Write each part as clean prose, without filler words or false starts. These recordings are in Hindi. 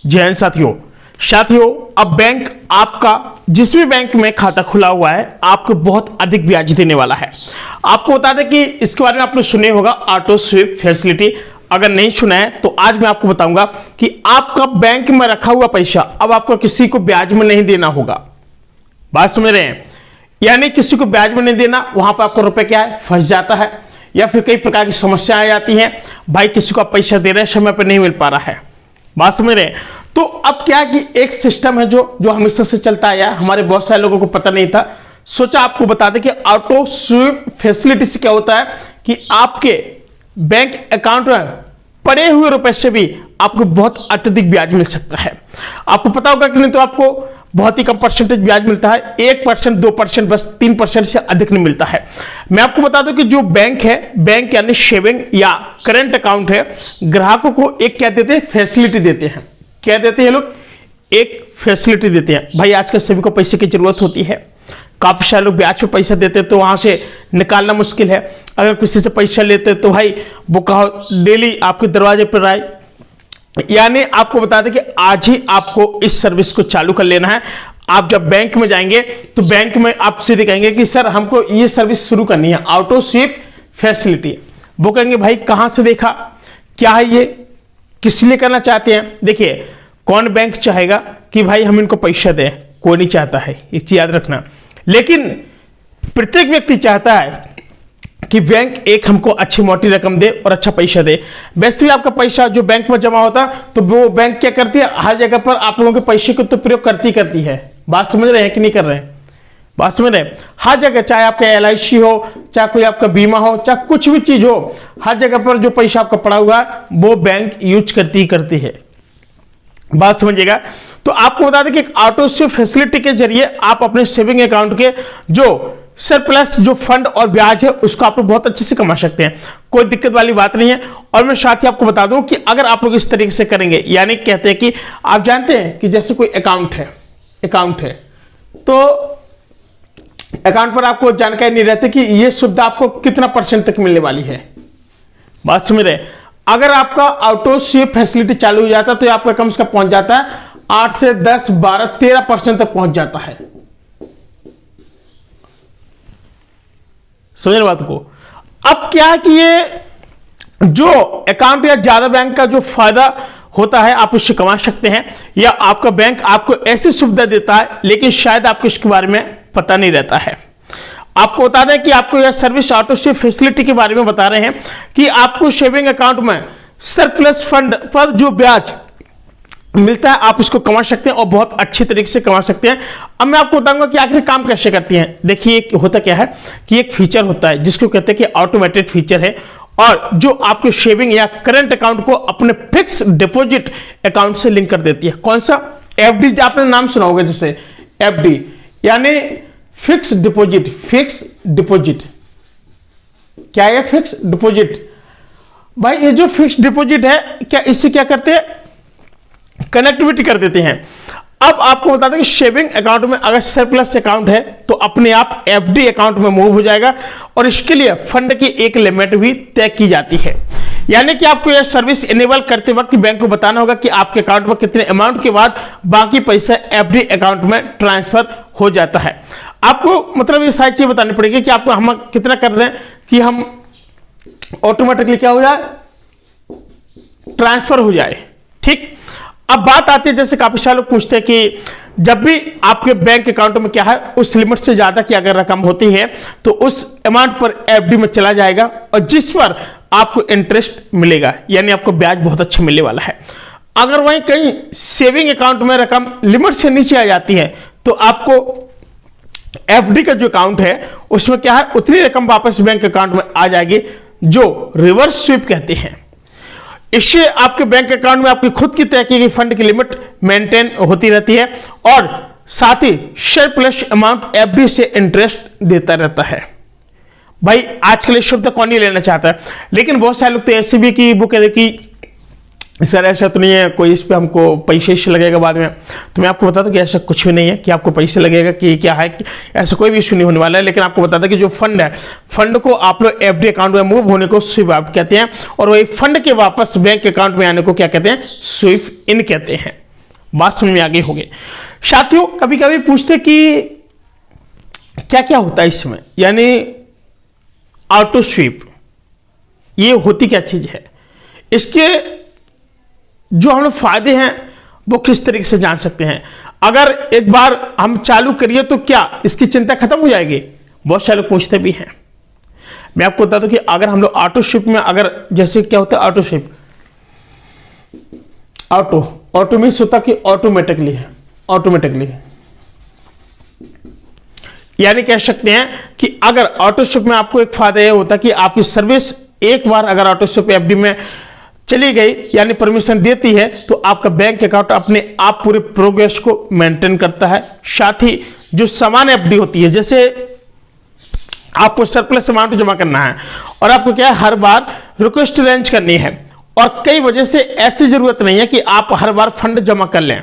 जय हिंद साथियों, अब बैंक आपका जिस भी बैंक में खाता खुला हुआ है आपको बहुत अधिक ब्याज देने वाला है। आपको बता दें कि इसके बारे में आपने सुने होगा ऑटो स्वीप फैसिलिटी। अगर नहीं सुना है तो आज मैं आपको बताऊंगा कि आपका बैंक में रखा हुआ पैसा अब आपको किसी को ब्याज में नहीं देना होगा। बात समझ रहे हैं? यानी किसी को ब्याज में नहीं देना, वहां पर आपको रुपए क्या है फंस जाता है या फिर कई प्रकार की समस्याएं आ जाती हैं। भाई किसी को आप पैसा दे रहे हैं, समय पर नहीं मिल पा रहा है। बात समझ रहे हैं? तो अब क्या है कि एक सिस्टम है जो हमेशा से चलता आया, हमारे बहुत सारे लोगों को पता नहीं था। सोचा आपको बता दें कि ऑटो स्वीप फैसिलिटी से क्या होता है कि आपके बैंक अकाउंट में पड़े हुए रुपए से भी आपको बहुत अत्यधिक ब्याज मिल सकता है। आपको पता होगा कि नहीं तो आपको बहुत ही कम परसेंटेज ब्याज मिलता है, 1%, 2%, बस 3% से अधिक नहीं मिलता है। मैं आपको बता दूं कि जो बैंक है, बैंक यानी सेविंग या करंट अकाउंट है, ग्राहकों को एक क्या देते हैं, फैसिलिटी देते हैं। क्या देते हैं लोग? एक फैसिलिटी देते हैं। भाई आजकल सभी को पैसे की जरूरत होती है, काफी सारे लोग ब्याज पे पैसा देते हैं तो वहां से निकालना मुश्किल है। अगर किसी से पैसा लेते तो भाई वो कहो डेली आपके दरवाजे पर आए। यानी आपको बता दें कि आज ही आपको इस सर्विस को चालू कर लेना है। आप जब बैंक में जाएंगे तो बैंक में आप सीधे कहेंगे कि सर हमको ये सर्विस शुरू करनी है, ऑटो स्वीप फैसिलिटी। वो कहेंगे भाई कहां से देखा, क्या है ये, किस लिए करना चाहते हैं? देखिए कौन बैंक चाहेगा कि भाई हम इनको पैसा दें? कोई नहीं चाहता है, ये चीज याद रखना। लेकिन प्रत्येक व्यक्ति चाहता है कि बैंक एक हमको अच्छी मोटी रकम दे और अच्छा पैसा दे। वैसे भी आपका पैसा जो बैंक में जमा होता है तो वो बैंक क्या करती है, हर जगह पर आप लोगों के पैसे को तो प्रयोग करती है। बात समझ रहे हैं कि नहीं कर रहे हैं? बात समझ रहे हैं? हर जगह, चाहे आपका LIC हो, चाहे कोई आपका बीमा हो, चाहे कुछ भी चीज हो, हर जगह पर जो पैसा आपका पड़ा हुआ है वो बैंक यूज करती है। बात समझिएगा। तो आपको बता दें कि ऑटो स्वीप फैसिलिटी के जरिए आप अपने सेविंग अकाउंट के जो सरप्लस जो फंड और ब्याज है उसको आप लोग बहुत अच्छे से कमा सकते हैं। कोई दिक्कत वाली बात नहीं है। और मैं साथ ही आपको बता दूं कि अगर आप लोग इस तरीके से करेंगे, यानी कहते हैं कि आप जानते हैं कि जैसे कोई अकाउंट है तो अकाउंट पर आपको जानकारी नहीं रहती कि ये सुविधा आपको कितना परसेंट तक मिलने वाली है। बात समझ रहे? अगर आपका ऑटो स्वीप फैसिलिटी चालू हो जाता है तो आपका कम से कम पहुंच जाता है 8 से 10, 12, 13% तक पहुंच जाता है। समझ बात को? अब क्या है कि ये जो अकाउंट या ज्यादा बैंक का जो फायदा होता है आप उससे कमा सकते हैं, या आपका बैंक आपको ऐसी सुविधा देता है लेकिन शायद आपको इसके बारे में पता नहीं रहता है। आपको बता दें कि आपको यह सर्विस ऑटो स्वीप फैसिलिटी के बारे में बता रहे हैं कि आपको सेविंग अकाउंट में सरप्लस फंड पर जो ब्याज मिलता है आप उसको कमा सकते हैं और बहुत अच्छे तरीके से कमा सकते हैं। अब मैं आपको बताऊंगा कि आखिर काम कैसे करती हैं। देखिए होता क्या है कि एक फीचर होता है जिसको कहते हैं कि ऑटोमेटेड फीचर है, और जो आपके सेविंग या करंट अकाउंट को अपने फिक्स डिपॉजिट अकाउंट से लिंक कर देती है। कौन सा? FD, आपने नाम सुना होगा, जैसे FD यानी फिक्स डिपॉजिट। क्या है फिक्स डिपॉजिट? भाई ये जो फिक्स डिपॉजिट है, क्या इससे क्या करते हैं, कनेक्टिविटी कर देते हैं। अब आपको बता दें कि सेविंग अकाउंट में अगर सरप्लस अकाउंट है तो अपने आप FD अकाउंट में मूव हो जाएगा, और इसके लिए फंड की एक लिमिट भी तय की जाती है। यानी कि आपको यह सर्विस इनेबल करते वक्त बैंक को बताना होगा कि आपके अकाउंट में कितने अमाउंट के बाद बाकी पैसा FD अकाउंट में ट्रांसफर हो जाता है। आपको मतलब ये सारी चीज बतानी पड़ेगी कि आपको हम कितना कर दें कि हम ऑटोमेटिकली क्या हो जाए, ट्रांसफर हो जाए। ठीक। अब बात आती है, जैसे काफी सारे लोग पूछते हैं कि जब भी आपके बैंक अकाउंट में क्या है उस लिमिट से ज्यादा की अगर रकम होती है तो उस अमाउंट पर FD में चला जाएगा और जिस पर आपको इंटरेस्ट मिलेगा, यानी आपको ब्याज बहुत अच्छा मिलने वाला है। अगर वहीं कहीं सेविंग अकाउंट में रकम लिमिट से नीचे आ जाती है तो आपको FD का जो अकाउंट है उसमें क्या है उतनी रकम वापस बैंक अकाउंट में आ जाएगी, जो रिवर्स स्वीप कहते हैं। इससे आपके बैंक अकाउंट में आपकी खुद की तय की गई फंड की लिमिट मेंटेन होती रहती है, और साथ ही सरप्लस अमाउंट FD से इंटरेस्ट देता रहता है। भाई आजकल इस शब्द कौन नहीं लेना चाहता है, लेकिन बहुत सारे लोग तो ऐसे भी कि वो कहते कि सर ऐसा तो नहीं है कोई इस पे हमको पैसे से लगेगा बाद में। तो मैं आपको बता दूं कि ऐसा कुछ भी नहीं है कि आपको पैसे लगेगा कि क्या है, कि ऐसा कोई भी इशू नहीं होने वाला है। लेकिन आपको बता दें कि जो फंड है, फंड को आप लोग FD अकाउंट में मूव होने को स्वीप कहते हैं, और वही फंड के वापस बैंक अकाउंट में आने को क्या कहते हैं, स्वीप इन कहते हैं। बात समझ में आ गई होगी। साथियों कभी कभी पूछते कि क्या क्या होता है इसमें, यानी ऑटो स्वीप ये होती क्या चीज है, इसके जो हम लोग फायदे हैं वो किस तरीके से जान सकते हैं। अगर एक बार हम चालू करिए तो क्या इसकी चिंता खत्म हो जाएगी, बहुत सारे लोग पूछते भी हैं। मैं आपको बता दूं कि अगर हम लोग ऑटो शिप में, अगर जैसे क्या होता है ऑटो शिप, ऑटो मीन्स होता कि ऑटोमेटिकली यानी कह सकते हैं कि अगर ऑटो शिप में आपको एक फायदा यह होता कि आपकी सर्विस एक बार अगर ऑटो शिप एफडी में चली गई यानी परमिशन देती है तो आपका बैंक अकाउंट अपने आप पूरे प्रोग्रेस को मेंटेन करता है। साथ ही जो समान एफडी होती है, जैसे आपको सरप्लस अमाउंट जमा करना है और आपको क्या है हर बार रिक्वेस्ट रेंज करनी है, और कई वजह से ऐसी जरूरत नहीं है कि आप हर बार फंड जमा कर लें,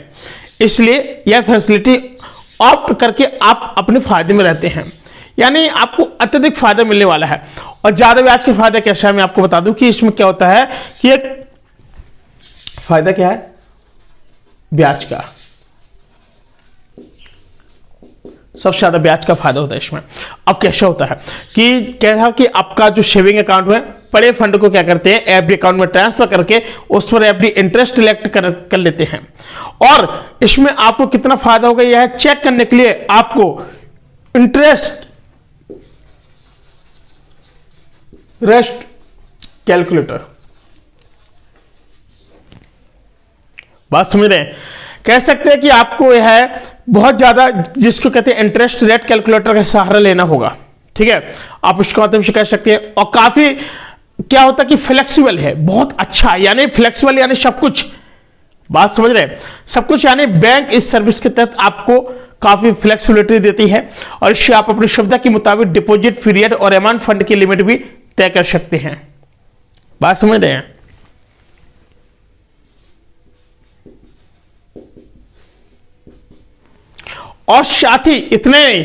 इसलिए यह फैसिलिटी ऑप्ट करके आप अपने फायदे में रहते हैं, यानी आपको अत्यधिक फायदा मिलने वाला है। और ज्यादा ब्याज के फायदा कैसा है मैं आपको बता दूं कि इसमें क्या होता है कि एक फायदा क्या है ब्याज का, सबसे ज्यादा ब्याज का फायदा होता है इसमें। अब कैसा होता है कि क्या कि आपका जो सेविंग अकाउंट में पड़े फंड को क्या करते हैं एफडी अकाउंट में ट्रांसफर करके उस पर एफडी इंटरेस्ट कलेक्ट कर लेते हैं। और इसमें आपको कितना फायदा होगा यह चेक करने के लिए आपको इंटरेस्ट रेस्ट कैलकुलेटर, बात समझ रहे हैं, कह सकते हैं कि आपको यह है बहुत ज्यादा जिसको कहते हैं इंटरेस्ट रेट कैलकुलेटर का सहारा लेना होगा, ठीक है, आप उसके माध्यम से कह सकते हैं। और काफी क्या होता है कि फ्लेक्सिबल है, बहुत अच्छा, यानी फ्लेक्सिबल यानी सब कुछ, बात समझ रहे हैं, सब कुछ, यानी बैंक इस सर्विस के तहत आपको काफी फ्लेक्सिबिलिटी देती है और इससे आप अपनी सुविधा के मुताबिक डिपॉजिट पीरियड और अमाउंट फंड की लिमिट भी तय कर सकते हैं। बात समझ रहे हैं। और साथ ही इतने नहीं,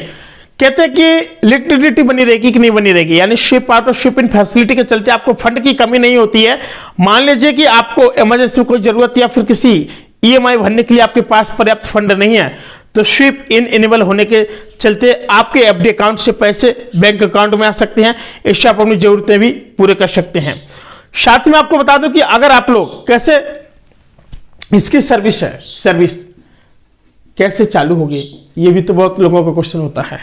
कहते हैं कि लिक्विडिटी बनी रहेगी कि नहीं बनी रहेगी, यानी शिप आउट और शिप इन फैसिलिटी के चलते आपको फंड की कमी नहीं होती है। मान लीजिए कि आपको इमरजेंसी में कोई जरूरत या फिर किसी ईएमआई भरने के लिए आपके पास पर्याप्त फंड नहीं है तो शिप इन इनेबल होने के चलते आपके एफडी अकाउंट से पैसे बैंक अकाउंट में आ सकते हैं, इससे आप अपनी जरूरतें भी पूरे कर सकते हैं। साथ में आपको बता दूं कि अगर आप लोग कैसे इसकी सर्विस कैसे चालू होगी, ये भी तो बहुत लोगों का क्वेश्चन होता है।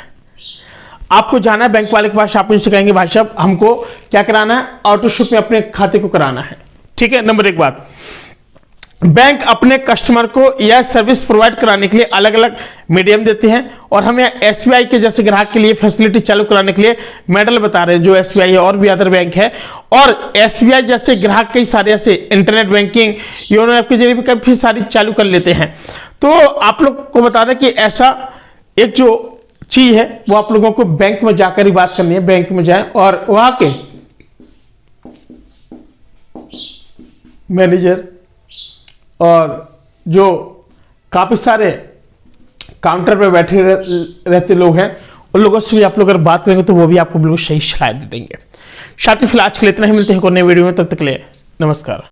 आपको जाना है बैंक वाले के पास, आप उनसे कहेंगे भाई साहब हमको क्या कराना है, ऑटो शिप में अपने खाते को कराना है, ठीक है। नंबर एक बात, बैंक अपने कस्टमर को यह सर्विस प्रोवाइड कराने के लिए अलग अलग मीडियम देते हैं और हमें एसबीआई के जैसे ग्राहक के लिए फैसिलिटी चालू कराने के लिए मॉडल बता रहे हैं जो एसबीआई है और भी अदर बैंक है। और एसबीआई जैसे ग्राहक कई सारे ऐसे इंटरनेट बैंकिंग योनो ऐप के जरिए भी काफी सारी चालू कर लेते हैं। तो आप लोग को बता दें कि ऐसा एक जो चीज है वो आप लोगों को बैंक में जाकर ही बात करनी है, बैंक में जाए और वहां के मैनेजर और जो काफी सारे काउंटर पे बैठे रहते लोग हैं उन लोगों से भी आप लोग अगर बात करेंगे तो वो भी आपको बिल्कुल सही सलाह दे देंगे। साथ ही फिलहाल आज के लिए इतना ही, मिलते हैं कोई नए वीडियो में, तब तक के लिए नमस्कार।